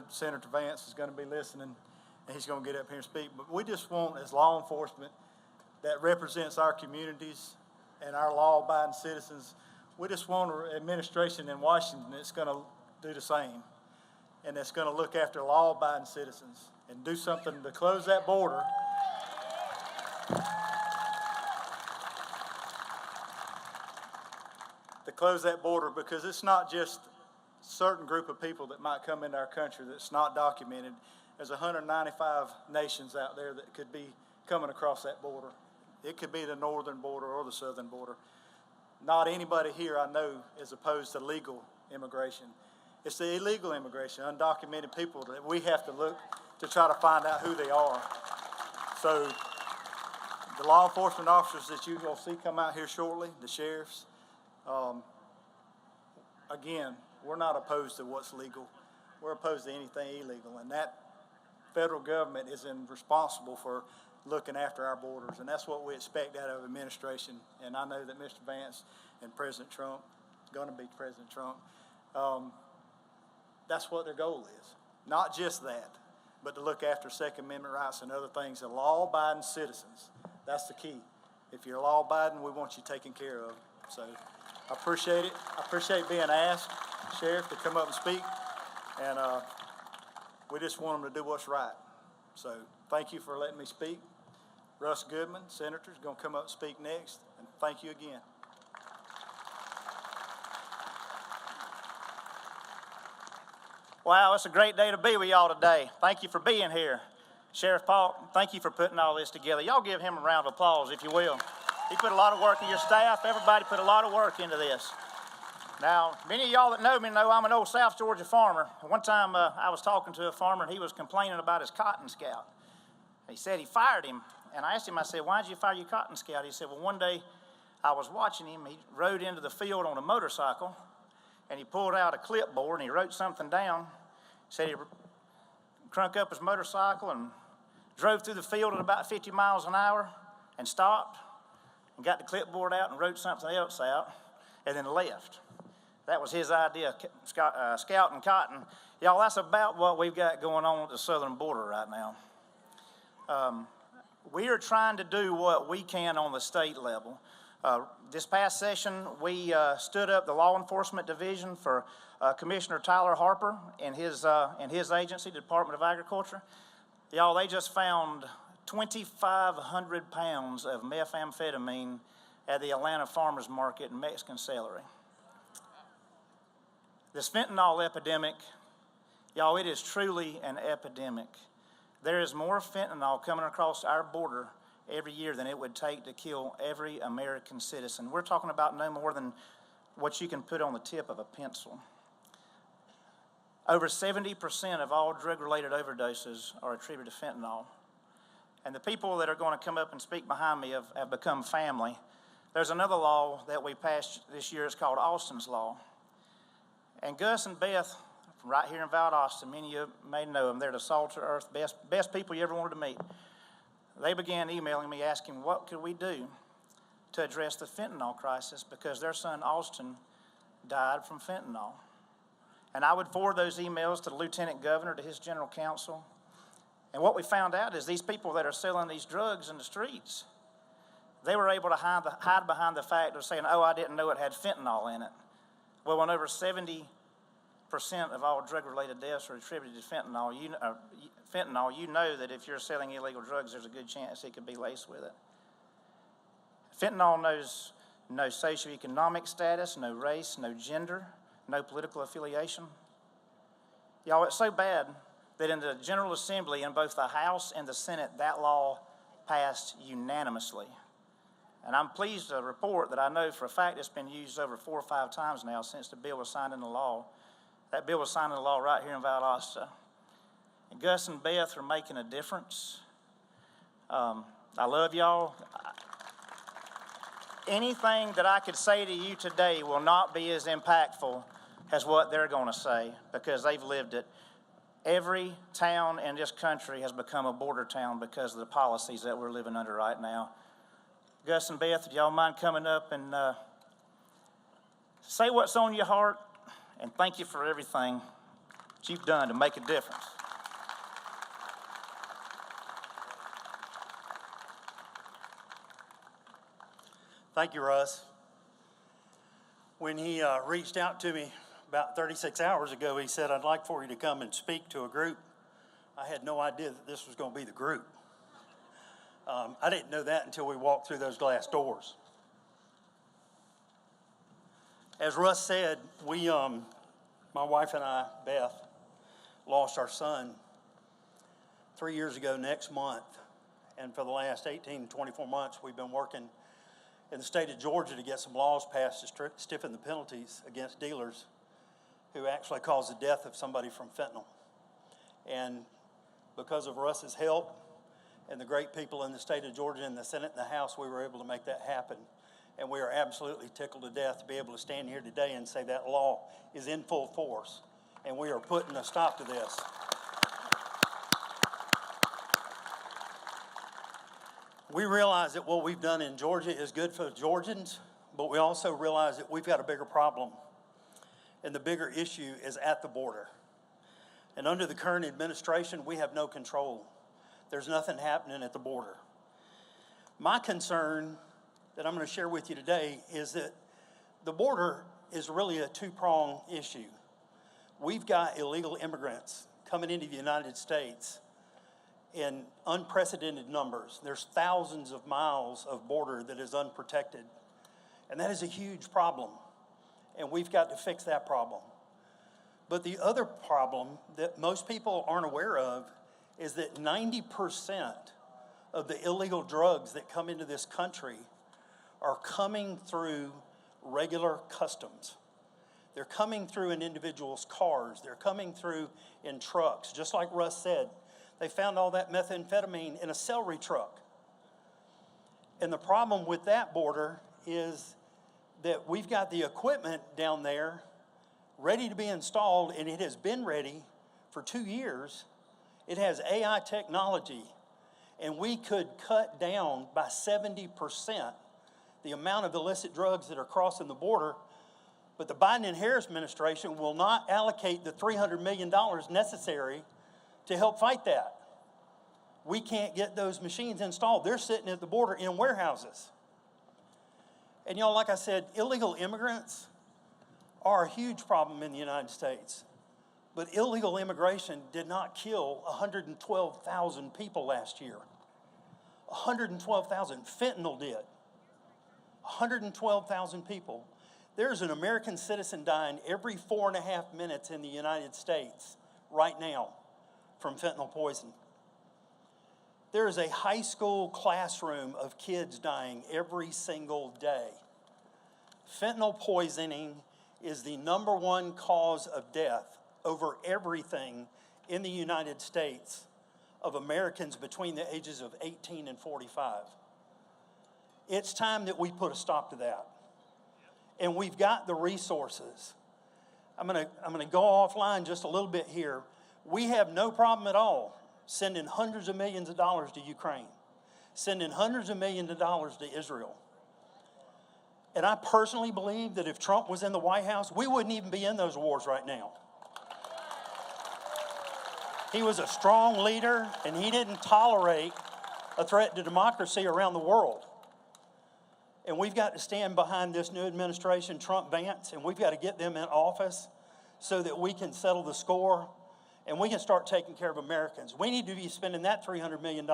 Senator Vance is going to be listening, and he's going to get up here and speak. But we just want, as law enforcement that represents our communities and our law-abiding citizens, we just want an administration in Washington that's going to do the same, and that's going to look after law-abiding citizens and do something to close that border. To close that border, because it's not just a certain group of people that might come into our country that's not documented. There's 195 nations out there that could be coming across that border. It could be the northern border or the southern border. Not anybody here I know is opposed to legal immigration. It's the illegal immigration, undocumented people, that we have to look to try to find out who they are. So the law enforcement officers that you will see come out here shortly, the sheriffs, again, we're not opposed to what's legal. We're opposed to anything illegal, and that federal government is responsible for looking after our borders, and that's what we expect out of administration. And I know that Mr. Vance and President Trump, going to be President Trump, that's what their goal is. Not just that, but to look after Second Amendment rights and other things, and law-abiding citizens. That's the key. If you're law-abiding, we want you taken care of. So I appreciate it. I appreciate being asked, Sheriff, to come up and speak, and we just want them to do what's right. So thank you for letting me speak. Russ Goodman, Senator, is going to come up and speak next, and thank you again. Wow, it's a great day to be with y'all today. Thank you for being here. Sheriff Paul, thank you for putting all this together. Y'all give him a round of applause, if you will. He put a lot of work in your staff. Everybody put a lot of work into this. Now, many of y'all that know me know I'm an old South Georgia farmer. One time I was talking to a farmer, and he was complaining about his cotton scout. He said he fired him, and I asked him, I said, why did you fire your cotton scout? He said, well, one day I was watching him. He rode into the field on a motorcycle, and he pulled out a clipboard, and he wrote something down. He said he crunk up his motorcycle and drove through the field at about 50 miles an hour and stopped and got the clipboard out and wrote something else out and then left. That was his idea, scouting cotton. Y'all, that's about what we've got going on at the southern border right now. We are trying to do what we can on the state level. This past session, we stood up the law enforcement division for Commissioner Tyler Harper and his agency, the Department of Agriculture. Y'all, they just found 2,500 pounds of methamphetamine at the Atlanta Farmers Market and Mexican celery. This fentanyl epidemic, y'all, it is truly an epidemic. There is more fentanyl coming across our border every year than it would take to kill every American citizen. We're talking about no more than what you can put on the tip of a pencil. Over 70% of all drug-related overdoses are attributed to fentanyl. And the people that are going to come up and speak behind me have become family. There's another law that we passed this year. It's called Austin's Law. And Gus and Beth, from right here in Valdosta, many of you may know them. They're the salt of the earth, best people you ever wanted to meet. They began emailing me asking what could we do to address the fentanyl crisis because their son Austin died from fentanyl. And I would forward those emails to the lieutenant governor, to his general counsel. And what we found out is these people that are selling these drugs in the streets, they were able to hide behind the fact of saying, oh, I didn't know it had fentanyl in it. Well, when over 70% of all drug-related deaths are attributed to fentanyl, you know that if you're selling illegal drugs, there's a good chance it could be laced with it. Fentanyl knows no socioeconomic status, no race, no gender, no political affiliation. Y'all, it's so bad that in the General Assembly, in both the House and the Senate, that law passed unanimously. And I'm pleased to report that I know for a fact it's been used over 4 or 5 times now since the bill was signed into law. That bill was signed into law right here in Valdosta. And Gus and Beth are making a difference. I love y'all. Anything that I could say to you today will not be as impactful as what they're going to say because they've lived it. Every town in this country has become a border town because of the policies that we're living under right now. Gus and Beth, do y'all mind coming up and say what's on your heart? And thank you for everything. what you've done to make a difference. Thank you, Russ. When he reached out to me about 36 hours ago, he said, "I'd like for you to come and speak to a group." I had no idea that this was going to be the group. I didn't know that until we walked through those glass doors. As Russ said, my wife and I, Beth, lost our son 3 years ago next month. And for the last 18 to 24 months, we've been working in the state of Georgia to get some laws passed to stiffen the penalties against dealers who actually cause the death of somebody from fentanyl. And because of Russ's help and the great people in the state of Georgia in the Senate and the House, we were able to make that happen. And we are absolutely tickled to death to be able to stand here today and say that law is in full force, and we are putting a stop to this. We realize that what we've done in Georgia is good for Georgians, but we also realize that we've got a bigger problem, and the bigger issue is at the border. And under the current administration, we have no control. There's nothing happening at the border. My concern that I'm going to share with you today is that the border is really a two-pronged issue. We've got illegal immigrants coming into the United States in unprecedented numbers. There's thousands of miles of border that is unprotected. And that is a huge problem. And we've got to fix that problem. But the other problem that most people aren't aware of is that 90% of the illegal drugs that come into this country are coming through regular customs. They're coming through in individuals' cars. They're coming through in trucks. Just like Russ said, they found all that methamphetamine in a celery truck. And the problem with that border is that we've got the equipment down there ready to be installed, and it has been ready for 2 years. It has AI technology, and we could cut down by 70% the amount of illicit drugs that are crossing the border. But the Biden and Harris administration will not allocate the $300 million necessary to help fight that. We can't get those machines installed. They're sitting at the border in warehouses. And y'all, like I said, illegal immigrants are a huge problem in the United States. But illegal immigration did not kill 112,000 people last year. 112,000. Fentanyl did. 112,000 people. There's an American citizen dying every 4.5 minutes in the United States right now from fentanyl poison. There is a high school classroom of kids dying every single day. Fentanyl poisoning is the #1 cause of death over everything in the United States of Americans between the ages of 18 and 45. It's time that we put a stop to that. And we've got the resources. I'm gonna go offline just a little bit here. We have no problem at all sending hundreds of millions of dollars to Ukraine, sending hundreds of millions of dollars to Israel. And I personally believe that if Trump was in the White House, we wouldn't even be in those wars right now. He was a strong leader, and he didn't tolerate a threat to democracy around the world. And we've got to stand behind this new administration, Trump Vance, and we've got to get them in office so that we can settle the score and we can start taking care of Americans. We need to be spending that $300 million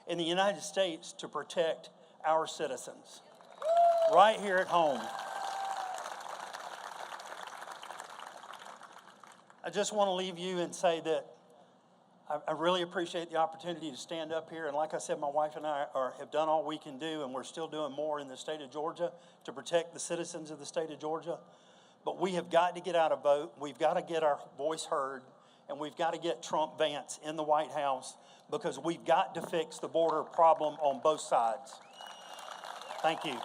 in the United States to protect our citizens right here at home. I just want to leave you and say that I really appreciate the opportunity to stand up here. And like I said, my wife and I have done all we can do, and we're still doing more in the state of Georgia to protect the citizens of the state of Georgia. But we have got to get out a vote. We've got to get our voice heard, and we've got to get Trump Vance in the White House because we've got to fix the border problem on both sides. Thank you.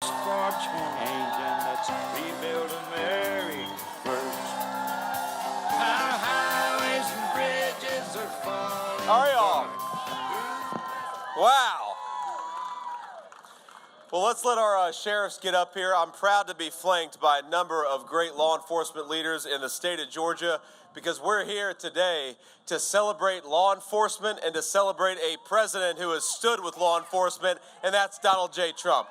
For change, and let's rebuild America first. Our highways and bridges are falling. All right, y'all. Wow. Well, let's let our sheriffs get up here. I'm proud to be flanked by a number of great law enforcement leaders in the state of Georgia because we're here today to celebrate law enforcement and to celebrate a president who has stood with law enforcement, and that's Donald J. Trump.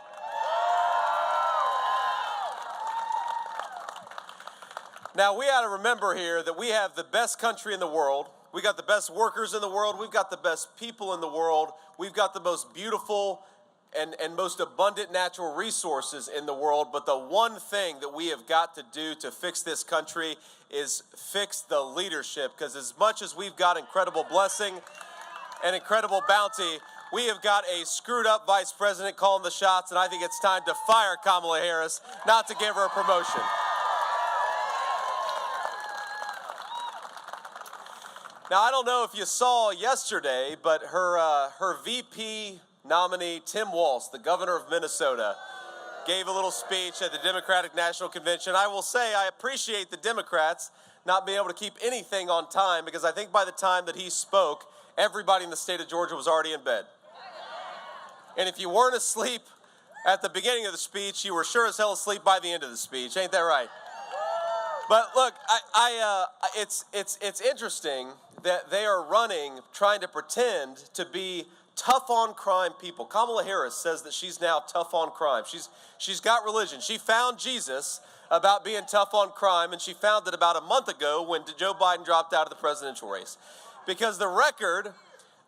Now, we ought to remember here that we have the best country in the world. We got the best workers in the world. We've got the best people in the world. We've got the most beautiful and most abundant natural resources in the world. But the one thing that we have got to do to fix this country is fix the leadership. Because as much as we've got incredible blessing and incredible bounty, we have got a screwed up vice president calling the shots. And I think it's time to fire Kamala Harris, not to give her a promotion. Now, I don't know if you saw yesterday, but her VP nominee, Tim Walz, the governor of Minnesota, gave a little speech at the Democratic National Convention. I will say I appreciate the Democrats not being able to keep anything on time because I think by the time that he spoke, everybody in the state of Georgia was already in bed. And if you weren't asleep at the beginning of the speech, you were sure as hell asleep by the end of the speech. Ain't that right? But look, it's interesting that they are running, trying to pretend to be tough on crime people. Kamala Harris says that she's now tough on crime. She's got religion. She found Jesus about being tough on crime, and she found it about a month ago when Joe Biden dropped out of the presidential race. Because the record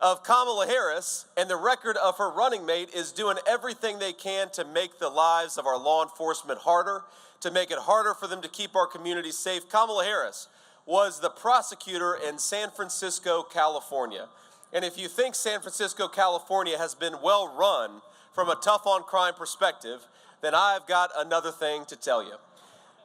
of Kamala Harris and the record of her running mate is doing everything they can to make the lives of our law enforcement harder, to make it harder for them to keep our communities safe. Kamala Harris was the prosecutor in San Francisco, California. And if you think San Francisco, California has been well run from a tough on crime perspective, then I've got another thing to tell you.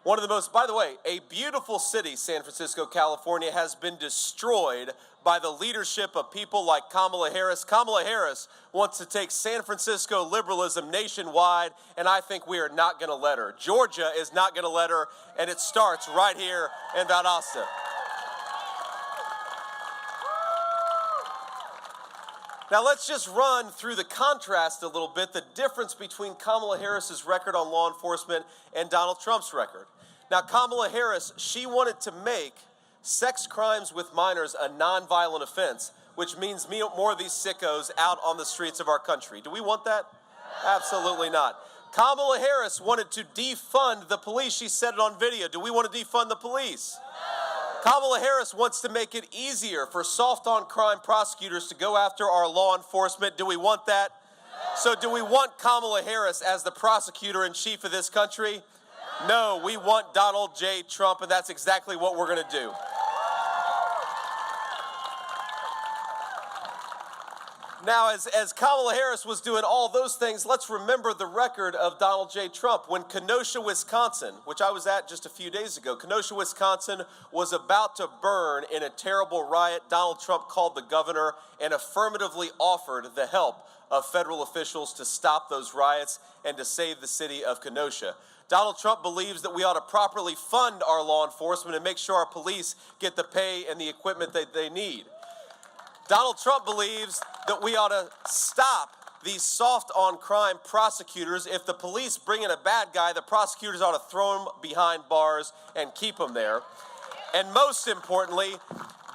One of the most, by the way, a beautiful city, San Francisco, California, has been destroyed by the leadership of people like Kamala Harris. Kamala Harris wants to take San Francisco liberalism nationwide, and I think we are not going to let her. Georgia is not going to let her, and it starts right here in Valdosta. Now let's just run through the contrast a little bit, the difference between Kamala Harris's record on law enforcement and Donald Trump's record. Now Kamala Harris, she wanted to make sex crimes with minors a nonviolent offense, which means more of these sickos out on the streets of our country. Do we want that? Absolutely not. Kamala Harris wanted to defund the police. She said it on video. Do we want to defund the police? Kamala Harris wants to make it easier for soft-on-crime prosecutors to go after our law enforcement. Do we want that? So do we want Kamala Harris as the prosecutor-in-chief of this country? No, we want Donald J. Trump, and that's exactly what we're going to do. Now, as Kamala Harris was doing all those things, let's remember the record of Donald J. Trump. When Kenosha, Wisconsin, which I was at just a few days ago, Kenosha, Wisconsin was about to burn in a terrible riot. Donald Trump called the governor and affirmatively offered the help of federal officials to stop those riots and to save the city of Kenosha. Donald Trump believes that we ought to properly fund our law enforcement and make sure our police get the pay and the equipment that they need. Donald Trump believes that we ought to stop these soft-on-crime prosecutors. If the police bring in a bad guy, the prosecutors ought to throw him behind bars and keep him there. And most importantly,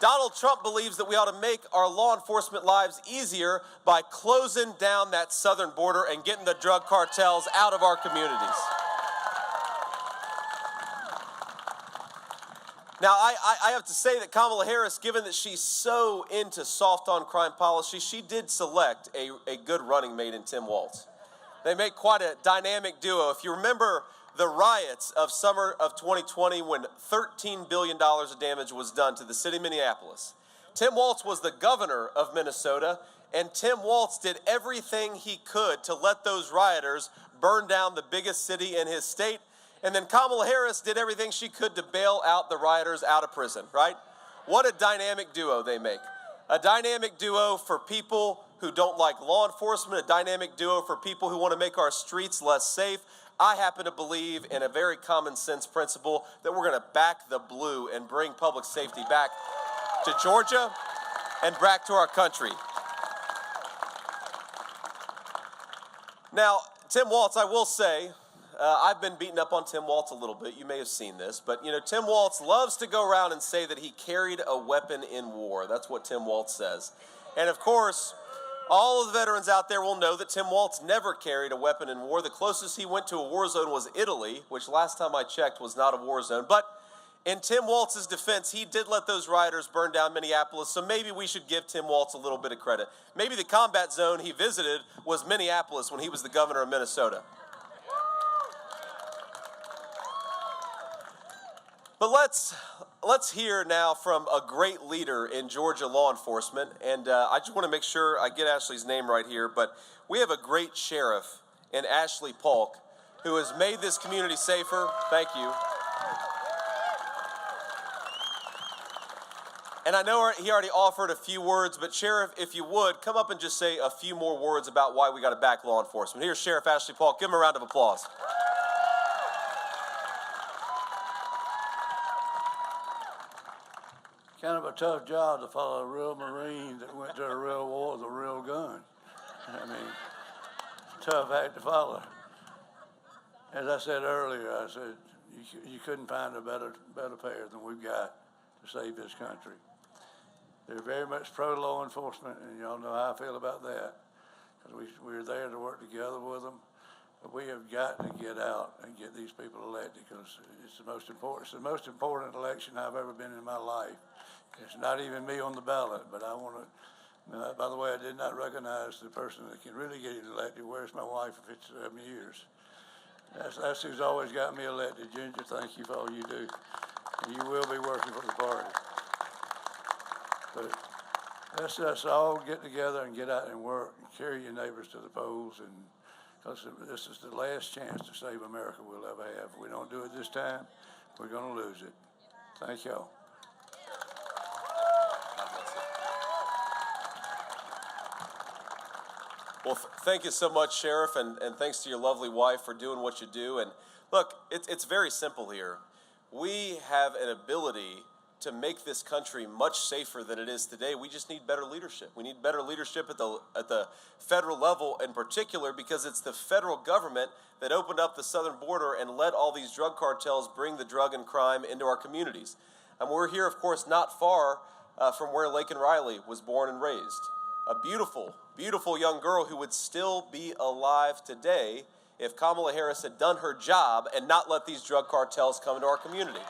Donald Trump believes that we ought to make our law enforcement lives easier by closing down that southern border and getting the drug cartels out of our communities. Now, I have to say that Kamala Harris, given that she's so into soft-on-crime policy, she did select a good running mate in Tim Walz. They make quite a dynamic duo. If you remember the riots of summer of 2020 when $13 billion of damage was done to the city of Minneapolis, Tim Walz was the governor of Minnesota, and Tim Walz did everything he could to let those rioters burn down the biggest city in his state. And then Kamala Harris did everything she could to bail out the rioters out of prison, right? What a dynamic duo they make. A dynamic duo for people who don't like law enforcement, a dynamic duo for people who want to make our streets less safe. I happen to believe in a very common sense principle that we're going to back the blue and bring public safety back to Georgia and back to our country. Now, Tim Walz, I will say, I've been beating up on Tim Walz a little bit. You may have seen this, but Tim Walz loves to go around and say that he carried a weapon in war. That's what Tim Walz says. And of course, all of the veterans out there will know that Tim Walz never carried a weapon in war. The closest he went to a war zone was Italy, which last time I checked was not a war zone. But in Tim Walz's defense, he did let those rioters burn down Minneapolis, so maybe we should give Tim Walz a little bit of credit. Maybe the combat zone he visited was Minneapolis when he was the governor of Minnesota. But let's hear now from a great leader in Georgia law enforcement, and I just want to make sure I get Ashley's name right here, but we have a great sheriff in Ashley Polk who has made this community safer. Thank you. And I know he already offered a few words, but Sheriff, if you would, come up and just say a few more words about why we got to back law enforcement. Here's Sheriff Ashley Polk. Give him a round of applause. Kind of a tough job to follow a real Marine that went to a real war with a real gun. I mean, tough act to follow. As I said earlier, I said you couldn't find a better pair than we've got to save this country. They're very much pro-law enforcement, and y'all know how I feel about that, because we're there to work together with them. But we have got to get out and get these people elected, because it's the most important election I've ever been in my life. It's not even me on the ballot, but I want to. By the way, I did not recognize the person that can really get elected. Where's my wife of 57 years? That's who's always got me elected. Ginger, thank you for all you do. And you will be working for the party. But let's all get together and get out and work and carry your neighbors to the polls, and because this is the last chance to save America we'll ever have. If we don't do it this time, we're going to lose it. Thank y'all. Well, thank you so much, Sheriff, and thanks to your lovely wife for doing what you do. And look, it's very simple here. We have an ability to make this country much safer than it is today. We just need better leadership. We need better leadership at the federal level in particular, because it's the federal government that opened up the southern border and let all these drug cartels bring the drug and crime into our communities. And we're here, of course, not far from where Laken Riley was born and raised. A beautiful, beautiful young girl who would still be alive today if Kamala Harris had done her job and not let these drug cartels come into our community.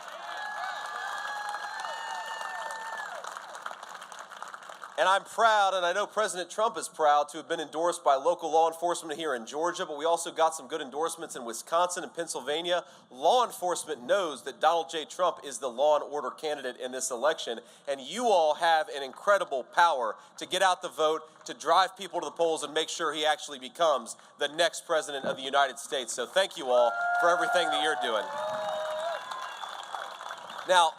And I'm proud, and I know President Trump is proud, to have been endorsed by local law enforcement here in Georgia, but we also got some good endorsements in Wisconsin and Pennsylvania. Law enforcement knows that Donald J. Trump is the law and order candidate in this election, and you all have an incredible power to get out the vote, to drive people to the polls, and make sure he actually becomes the next president of the United States. So thank you all for everything that you're doing. Now,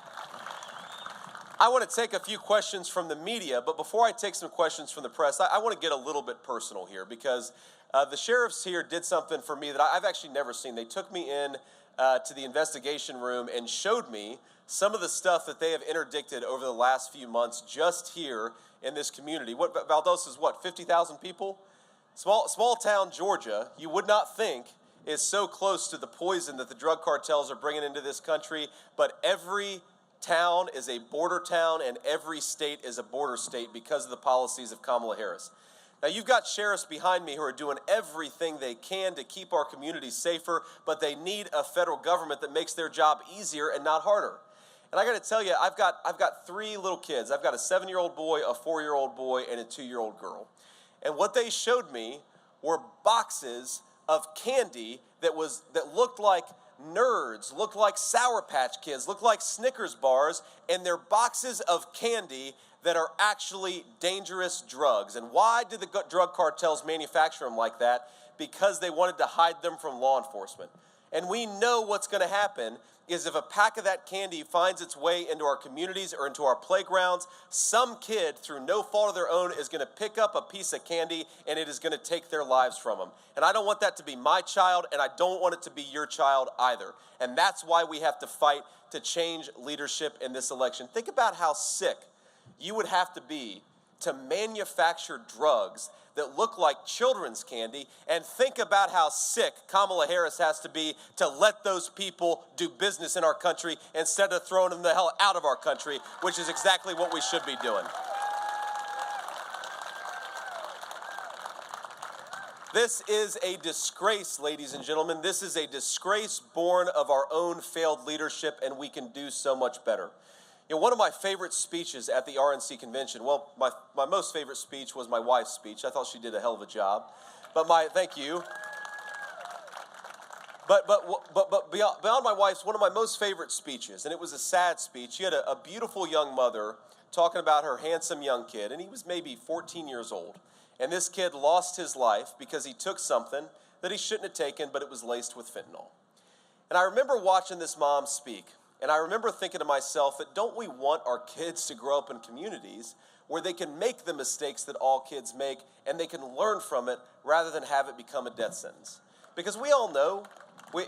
I want to take a few questions from the media, but before I take some questions from the press, I want to get a little bit personal here, because the sheriffs here did something for me that I've actually never seen. They took me in to the investigation room and showed me some of the stuff that they have interdicted over the last few months just here in this community. Valdosta is what, 50,000 people? Small town Georgia, you would not think is so close to the poison that the drug cartels are bringing into this country, but every town is a border town, and every state is a border state because of the policies of Kamala Harris. Now, you've got sheriffs behind me who are doing everything they can to keep our communities safer, but they need a federal government that makes their job easier and not harder. And I got to tell you, I've got three little kids. I've got a 7-year-old boy, a 4-year-old boy, and a 2-year-old girl. And what they showed me were boxes of candy that looked like nerds, looked like Sour Patch Kids, looked like Snickers bars, and they're boxes of candy that are actually dangerous drugs. And why did the drug cartels manufacture them like that? Because they wanted to hide them from law enforcement. And we know what's going to happen is if a pack of that candy finds its way into our communities or into our playgrounds, some kid, through no fault of their own, is going to pick up a piece of candy and it is going to take their lives from them. And I don't want that to be my child, and I don't want it to be your child either. And that's why we have to fight to change leadership in this election. Think about how sick you would have to be to manufacture drugs that look like children's candy, and think about how sick Kamala Harris has to be to let those people do business in our country instead of throwing them the hell out of our country, which is exactly what we should be doing. This is a disgrace, ladies and gentlemen. This is a disgrace born of our own failed leadership, and we can do so much better. You know, one of my favorite speeches at the RNC convention, well, my most favorite speech was my wife's speech. I thought she did a hell of a job. Thank you. But beyond my wife's, one of my most favorite speeches, and it was a sad speech. She had a beautiful young mother talking about her handsome young kid, and he was maybe 14 years old. And this kid lost his life because he took something that he shouldn't have taken, but it was laced with fentanyl. And I remember watching this mom speak. And I remember thinking to myself that don't we want our kids to grow up in communities where they can make the mistakes that all kids make and they can learn from it rather than have it become a death sentence? Because we all know, we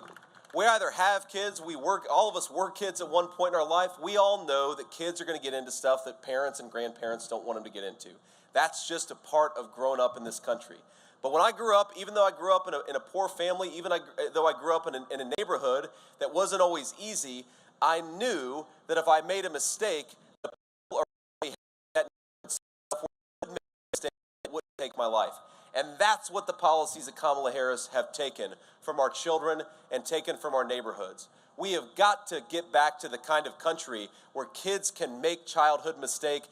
either have kids, all of us were kids at one point in our life. We all know that kids are going to get into stuff that parents and grandparents don't want them to get into. That's just a part of growing up in this country. But when I grew up, even though I grew up in a poor family, though I grew up in a neighborhood that wasn't always easy, I knew that if I made a mistake, the people around me had that mistake would take my life. And that's what the policies of Kamala Harris have taken from our children and taken from our neighborhoods. We have got to get back to the kind of country where kids can make childhood mistakes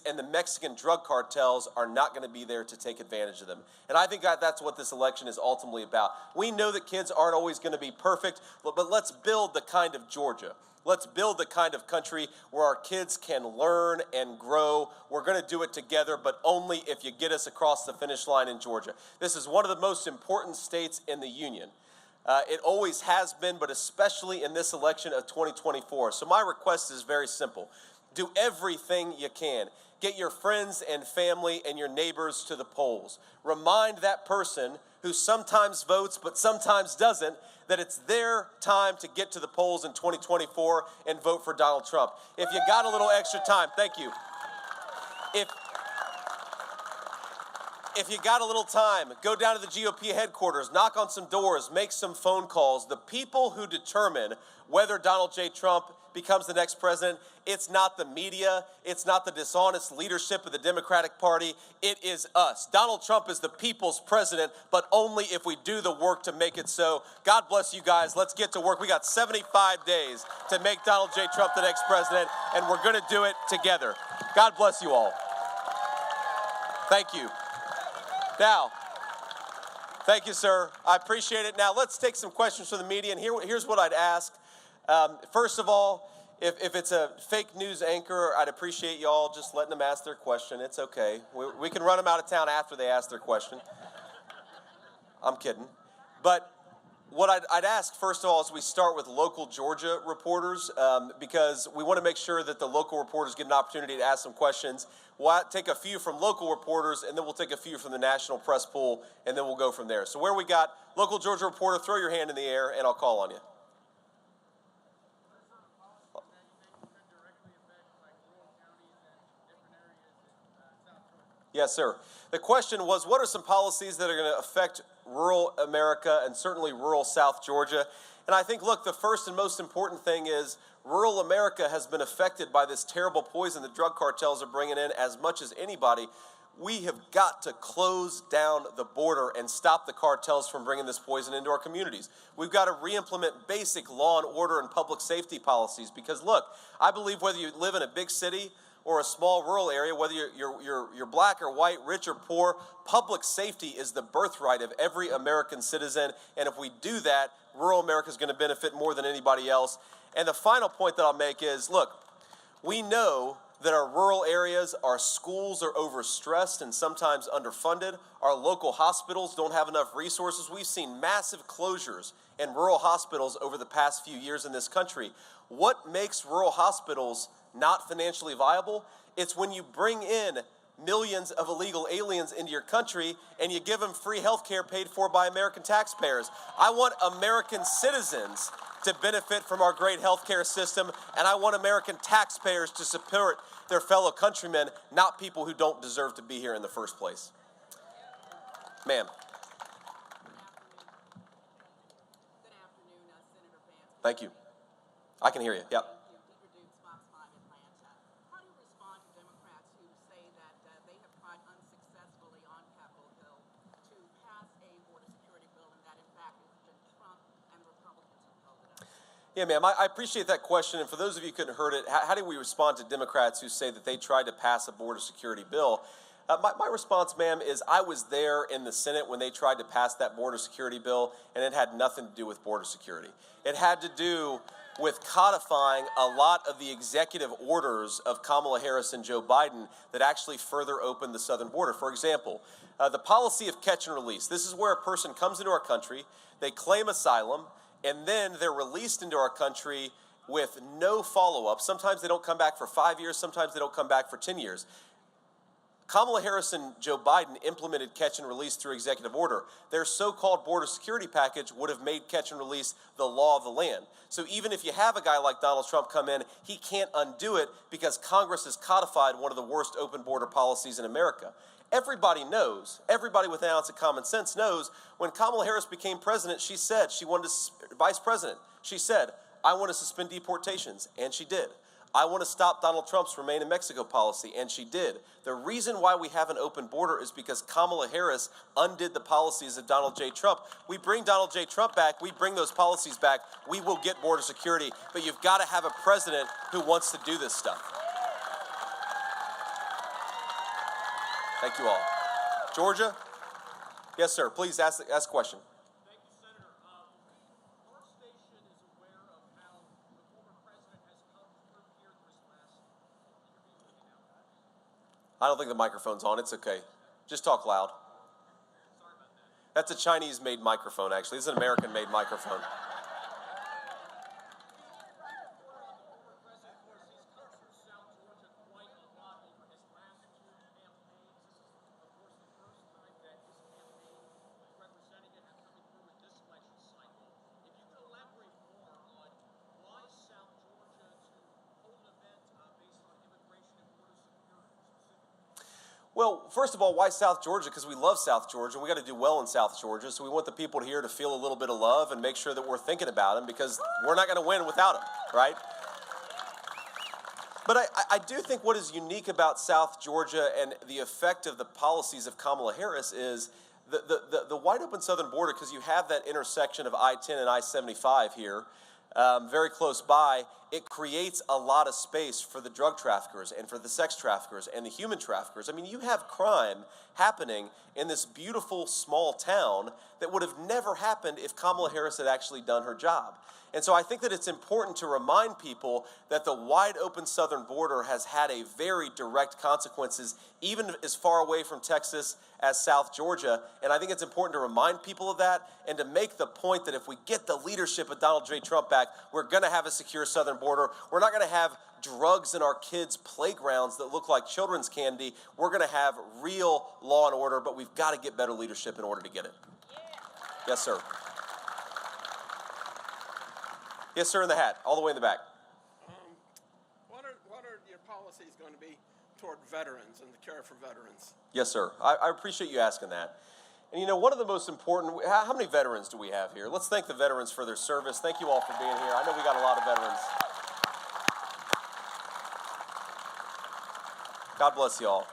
and the Mexican drug cartels are not going to be there to take advantage of them. And I think that's what this election is ultimately about. We know that kids aren't always going to be perfect, but let's build the kind of Georgia. Let's build the kind of country where our kids can learn and grow. We're going to do it together, but only if you get us across the finish line in Georgia. This is one of the most important states in the union. It always has been, but especially in this election of 2024. So my request is very simple. Do everything you can. Get your friends and family and your neighbors to the polls. Remind that person who sometimes votes but sometimes doesn't that it's their time to get to the polls in 2024 and vote for Donald Trump. If you got a little extra time, thank you. If you got a little time, go down to the GOP headquarters, knock on some doors, make some phone calls. The people who determine whether Donald J. Trump becomes the next president, it's not the media, it's not the dishonest leadership of the Democratic Party, it is us. Donald Trump is the people's president, but only if we do the work to make it so. God bless you guys. Let's get to work. We got 75 days to make Donald J. Trump the next president, and we're going to do it together. God bless you all. Thank you. Now, thank you, sir. I appreciate it. Now, let's take some questions from the media, and here's what I'd ask. First of all, if it's a fake news anchor, I'd appreciate y'all just letting them ask their question. It's okay. We can run them out of town after they ask their question. I'm kidding. But what I'd ask, first of all, is we start with local Georgia reporters because we want to make sure that the local reporters get an opportunity to ask some questions. We'll take a few from local reporters, and then we'll take a few from the national press pool, and then we'll go from there. So where we got local Georgia reporter, throw your hand in the air, and I'll call on you. Yes, sir. The question was, what are some policies that are going to affect rural America and certainly rural South Georgia? And I think, look, the first and most important thing is rural America has been affected by this terrible poison the drug cartels are bringing in as much as anybody. We have got to close down the border and stop the cartels from bringing this poison into our communities. We've got to re-implement basic law and order and public safety policies because, look, I believe whether you live in a big city or a small rural area, whether you're black or white, rich or poor, public safety is the birthright of every American citizen. And if we do that, rural America is going to benefit more than anybody else. And the final point that I'll make is, look, we know that our rural areas, our schools are overstressed and sometimes underfunded. Our local hospitals don't have enough resources. We've seen massive closures in rural hospitals over the past few years in this country. What makes rural hospitals not financially viable? It's when you bring in millions of illegal aliens into your country and you give them free health care paid for by American taxpayers. I want American citizens to benefit from our great health care system, and I want American taxpayers to support their fellow countrymen, not people who don't deserve to be here in the first place. Ma'am. Good afternoon, Senator Vance. Thank you. I can hear you. Yep. How do you respond to Democrats who say that they have tried unsuccessfully on Capitol Hill to pass a border security bill, and that in fact it's been Trump and the Republicans who held it up? Yeah, ma'am, I appreciate that question. And for those of you who couldn't heard it, how do we respond to Democrats who say that they tried to pass a border security bill? My response, ma'am, is I was there in the Senate when they tried to pass that border security bill, and it had nothing to do with border security. It had to do with codifying a lot of the executive orders of Kamala Harris and Joe Biden that actually further opened the southern border. For example, the policy of catch and release. This is where a person comes into our country, they claim asylum, and then they're released into our country with no follow-up. Sometimes they don't come back for 5 years, sometimes they don't come back for 10 years. Kamala Harris and Joe Biden implemented catch and release through executive order. Their so-called border security package would have made catch and release the law of the land. So even if you have a guy like Donald Trump come in, he can't undo it because Congress has codified one of the worst open border policies in America. Everybody knows, everybody with an ounce of common sense knows, when Kamala Harris became president, she said she wanted to, vice president, she said, I want to suspend deportations, and she did. I want to stop Donald Trump's Remain in Mexico policy, and she did. The reason why we have an open border is because Kamala Harris undid the policies of Donald J. Trump. We bring Donald J. Trump back, we bring those policies back, we will get border security, but you've got to have a president who wants to do this stuff. Thank you all. Georgia? Yes, sir. Please ask a question. Thank you, Senator. Our station is aware of how the former president has come through here this last interview with you. I don't think the microphone's on. It's okay. Just talk loud. Sorry about that. That's a Chinese-made microphone, actually. This is an American-made microphone. Well, first of all, why South Georgia? Because we love South Georgia. We got to do well in South Georgia. So we want the people here to feel a little bit of love and make sure that we're thinking about them because we're not going to win without them, right? But I do think what is unique about South Georgia and the effect of the policies of Kamala Harris is the wide open southern border, because you have that intersection of I-10 and I-75 here, very close by. It creates a lot of space for the drug traffickers and for the sex traffickers and the human traffickers. I mean, you have crime happening in this beautiful small town that would have never happened if Kamala Harris had actually done her job. And so I think that it's important to remind people that the wide open southern border has had a very direct consequences, even as far away from Texas as South Georgia. And I think it's important to remind people of that and to make the point that if we get the leadership of Donald J. Trump back, we're going to have a secure southern border. We're not going to have drugs in our kids' playgrounds that look like children's candy. We're going to have real law and order, but we've got to get better leadership in order to get it. Yes, sir. Yes, sir, in the hat, all the way in the back. What are your policies going to be toward veterans and the care for veterans? Yes, sir. I appreciate you asking that. And you know, one of the most important, how many veterans do we have here? Let's thank the veterans for their service. Thank you all for being here. I know we got a lot of veterans. God bless you all.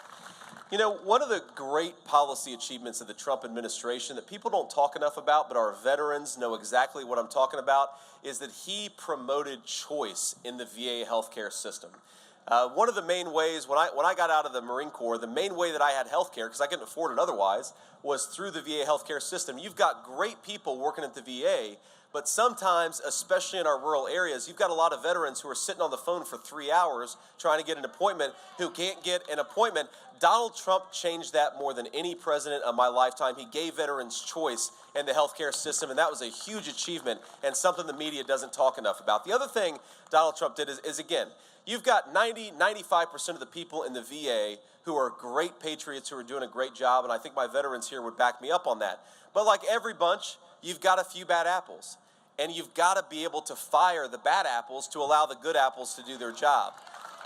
You know, one of the great policy achievements of the Trump administration that people don't talk enough about, but our veterans know exactly what I'm talking about, is that he promoted choice in the VA healthcare system. One of the main ways, when I got out of the Marine Corps, the main way that I had health care, because I couldn't afford it otherwise, was through the VA healthcare system. You've got great people working at the VA, But sometimes, especially in our rural areas, you've got a lot of veterans who are sitting on the phone for 3 hours trying to get an appointment who can't get an appointment. Donald Trump changed that more than any president of my lifetime. He gave veterans choice in the healthcare system, and that was a huge achievement and something the media doesn't talk enough about. The other thing Donald Trump did is again, you've got 95% of the people in the VA who are great patriots who are doing a great job, and I think my veterans here would back me up on that. But like every bunch, you've got a few bad apples. And you've got to be able to fire the bad apples to allow the good apples to do their job.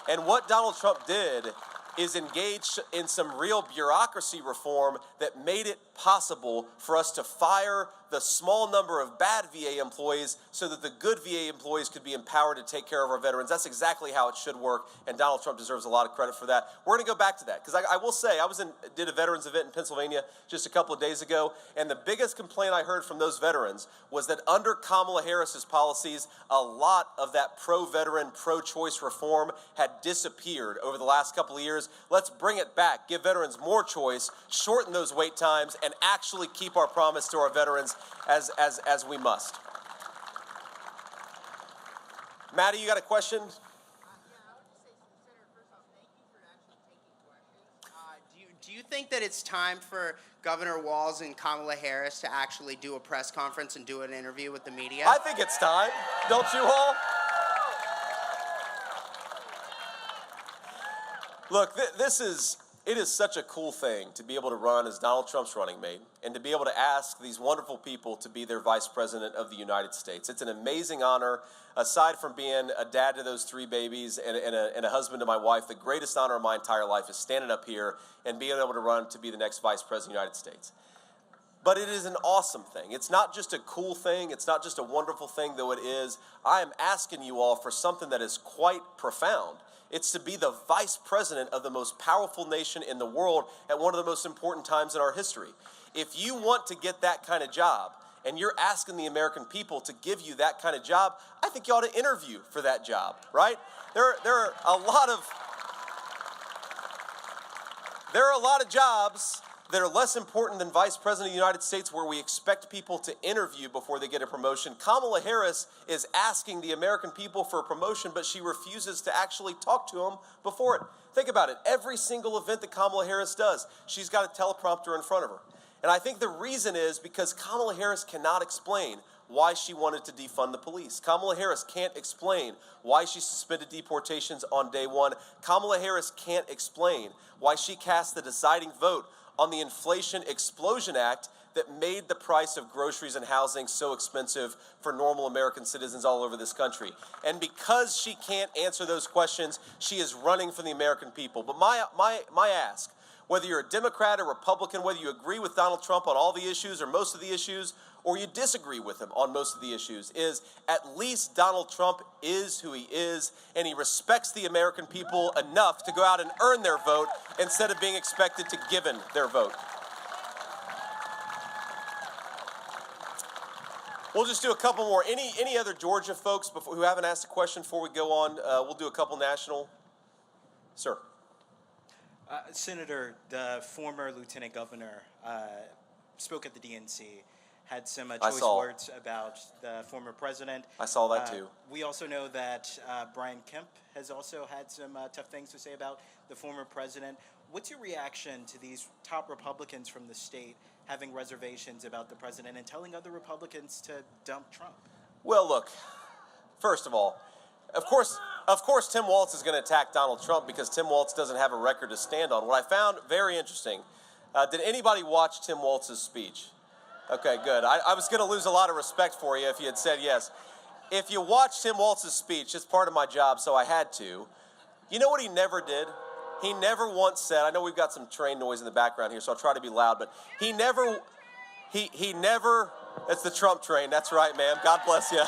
And what Donald Trump did is engage in some real bureaucracy reform that made it possible for us to fire the small number of bad VA employees so that the good VA employees could be empowered to take care of our veterans. That's exactly how it should work, and Donald Trump deserves a lot of credit for that. We're going to go back to that, because I will say, did a veterans event in Pennsylvania just a couple of days ago, and the biggest complaint I heard from those veterans was that under Kamala Harris's policies, a lot of that pro-veteran, pro-choice reform had disappeared over the last couple of years. Let's bring it back, give veterans more choice, shorten those wait times, and actually keep our promise to our veterans as we must. Maddie, you got a question? Yeah, I would just say, Senator, first off, thank you for actually taking questions. Do you think that it's time for Governor Walz and Kamala Harris to actually do a press conference and do an interview with the media? I think it's time. Don't you all? Look, it is such a cool thing to be able to run as Donald Trump's running mate and to be able to ask these wonderful people to be their vice president of the United States. It's an amazing honor. Aside from being a dad to those 3 babies and a husband to my wife, the greatest honor of my entire life is standing up here and being able to run to be the next vice president of the United States. But it is an awesome thing. It's not just a cool thing. It's not just a wonderful thing, though it is. I am asking you all for something that is quite profound. It's to be the vice president of the most powerful nation in the world at one of the most important times in our history. If you want to get that kind of job, and you're asking the American people to give you that kind of job, I think you ought to interview for that job, right? There are a lot of jobs that are less important than Vice President of the United States where we expect people to interview before they get a promotion. Kamala Harris is asking the American people for a promotion, but she refuses to actually talk to them before it. Think about it. Every single event that Kamala Harris does, she's got a teleprompter in front of her. And I think the reason is because Kamala Harris cannot explain why she wanted to defund the police. Kamala Harris can't explain why she suspended deportations on day 1. Kamala Harris can't explain why she cast the deciding vote on the Inflation Explosion Act that made the price of groceries and housing so expensive for normal American citizens all over this country. And because she can't answer those questions, she is running for the American people. But my ask, whether you're a Democrat or Republican, whether you agree with Donald Trump on all the issues or most of the issues, or you disagree with him on most of the issues, is at least Donald Trump is who he is, and he respects the American people enough to go out and earn their vote instead of being expected to given their vote. We'll just do a couple more. Any other Georgia folks who haven't asked a question before we go on? We'll do a couple national. Sir. Senator, the former lieutenant governor spoke at the DNC, had some choice words about the former president. I saw that too. We also know that Brian Kemp has also had some tough things to say about the former president. What's your reaction to these top Republicans from the state having reservations about the president and telling other Republicans to dump Trump? Well, look, first of all, of course, Tim Walz is going to attack Donald Trump because Tim Walz doesn't have a record to stand on. What I found very interesting, did anybody watch Tim Walz's speech? Okay, good. I was going to lose a lot of respect for you if you had said yes. If you watched Tim Walz's speech, it's part of my job, so I had to. You know what he never did? He never once said, I know we've got some train noise in the background here, so I'll try to be loud, but he never, it's the Trump train. That's right, ma'am. God bless you.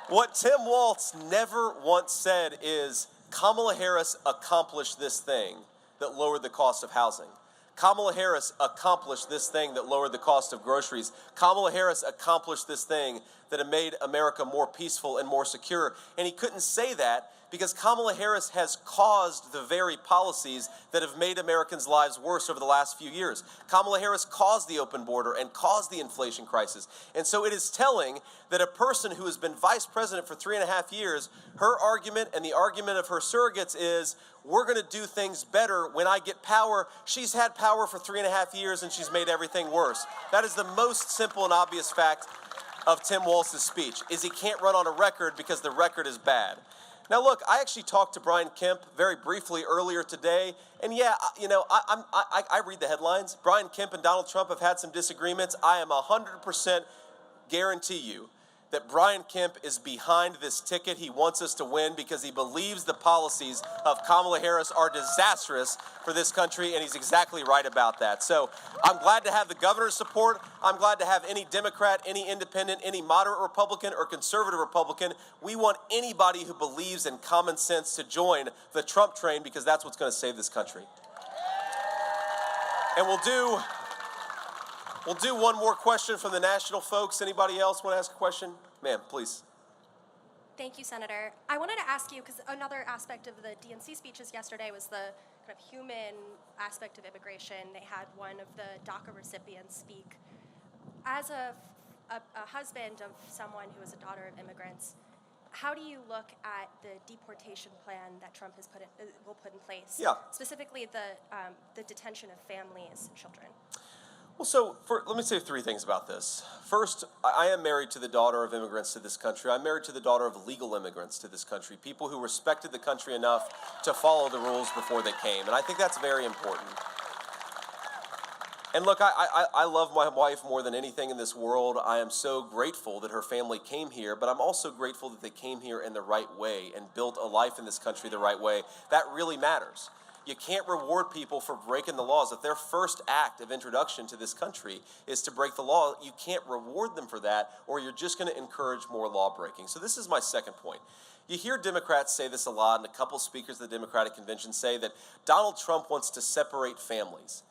What Tim Walz never once said is, Kamala Harris accomplished this thing that lowered the cost of housing. Kamala Harris accomplished this thing that lowered the cost of groceries. Kamala Harris accomplished this thing that have made America more peaceful and more secure. And he couldn't say that because Kamala Harris has caused the very policies that have made Americans' lives worse over the last few years. Kamala Harris caused the open border and caused the inflation crisis. And so it is telling that a person who has been vice president for 3.5 years, her argument and the argument of her surrogates is, we're going to do things better when I get power. She's had power for 3.5 years and she's made everything worse. That is the most simple and obvious fact of Tim Walz's speech, is he can't run on a record because the record is bad. Now, look, I actually talked to Brian Kemp very briefly earlier today, and yeah, you know, I read the headlines. Brian Kemp and Donald Trump have had some disagreements. I am 100% guarantee you that Brian Kemp is behind this ticket. He wants us to win because he believes the policies of Kamala Harris are disastrous for this country, and he's exactly right about that. So I'm glad to have the governor's support. I'm glad to have any Democrat, any independent, any moderate Republican or conservative Republican. We want anybody who believes in common sense to join the Trump train because that's what's going to save this country. And we'll do one more question from the national folks. Anybody else want to ask a question? Ma'am, please. Thank you, Senator. I wanted to ask you, because another aspect of the DNC speeches yesterday was the kind of human aspect of immigration. They had one of the DACA recipients speak. As a husband of someone who is a daughter of immigrants, how do you look at the deportation plan that Trump has will put in place? Yeah. Specifically, the detention of families and children. Well, so let me say 3 things about this. First, I am married to the daughter of immigrants to this country. I'm married to the daughter of legal immigrants to this country, people who respected the country enough to follow the rules before they came. And I think that's very important. And look, I love my wife more than anything in this world. I am so grateful that her family came here, but I'm also grateful that they came here in the right way and built a life in this country the right way. That really matters. You can't reward people for breaking the laws. If their first act of introduction to this country is to break the law, you can't reward them for that, or you're just going to encourage more law breaking. So this is my second point. You hear Democrats say this a lot, and a couple speakers at the Democratic Convention say that Donald Trump wants to separate families.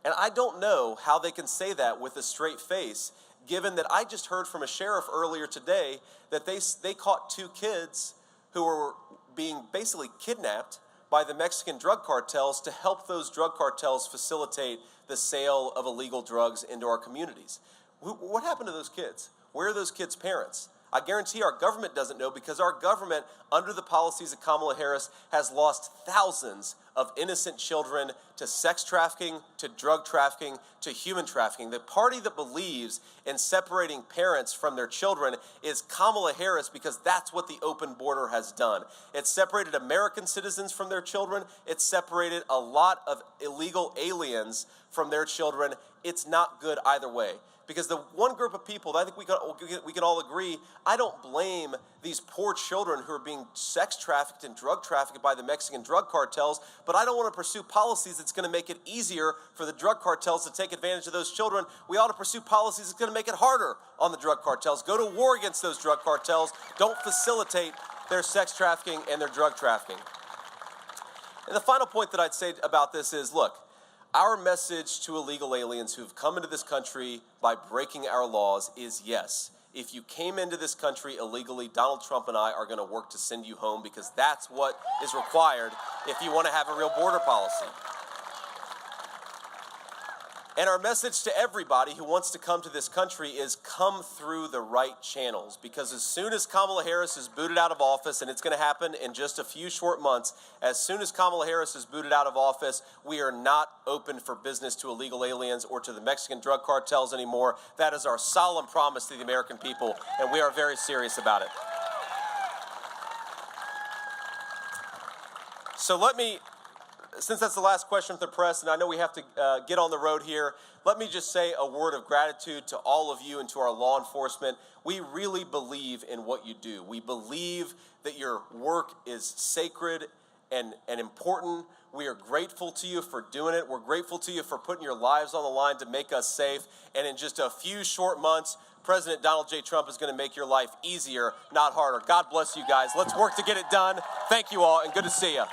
And I don't know how they can say that with a straight face, given that I just heard from a sheriff earlier today that they caught 2 kids who were being basically kidnapped by the Mexican drug cartels to help those drug cartels facilitate the sale of illegal drugs into our communities. What happened to those kids? Where are those kids' parents? I guarantee our government doesn't know, because our government, under the policies of Kamala Harris, has lost thousands of innocent children to sex trafficking, to drug trafficking, to human trafficking. The party that believes in separating parents from their children is Kamala Harris, because that's what the open border has done. It's separated American citizens from their children. It's separated a lot of illegal aliens from their children. It's not good either way. Because the one group of people that I think we can all agree, I don't blame these poor children who are being sex trafficked and drug trafficked by the Mexican drug cartels, but I don't want to pursue policies that's going to make it easier for the drug cartels to take advantage of those children. We ought to pursue policies that's going to make it harder on the drug cartels. Go to war against those drug cartels. Don't facilitate their sex trafficking and their drug trafficking. And the final point that I'd say about this is, look, our message to illegal aliens who've come into this country by breaking our laws is yes. If you came into this country illegally, Donald Trump and I are going to work to send you home, because that's what is required if you want to have a real border policy. And our message to everybody who wants to come to this country is come through the right channels, because as soon as Kamala Harris is booted out of office, and it's going to happen in just a few short months, as soon as Kamala Harris is booted out of office, we are not open for business to illegal aliens or to the Mexican drug cartels anymore. That is our solemn promise to the American people, and we are very serious about it. So since that's the last question from the press, and I know we have to get on the road here, let me just say a word of gratitude to all of you and to our law enforcement. We really believe in what you do. We believe that your work is sacred and important. We are grateful to you for doing it. We're grateful to you for putting your lives on the line to make us safe. And in just a few short months, President Donald J. Trump is going to make your life easier, not harder. God bless you guys. Let's work to get it done. Thank you all, and good to see you.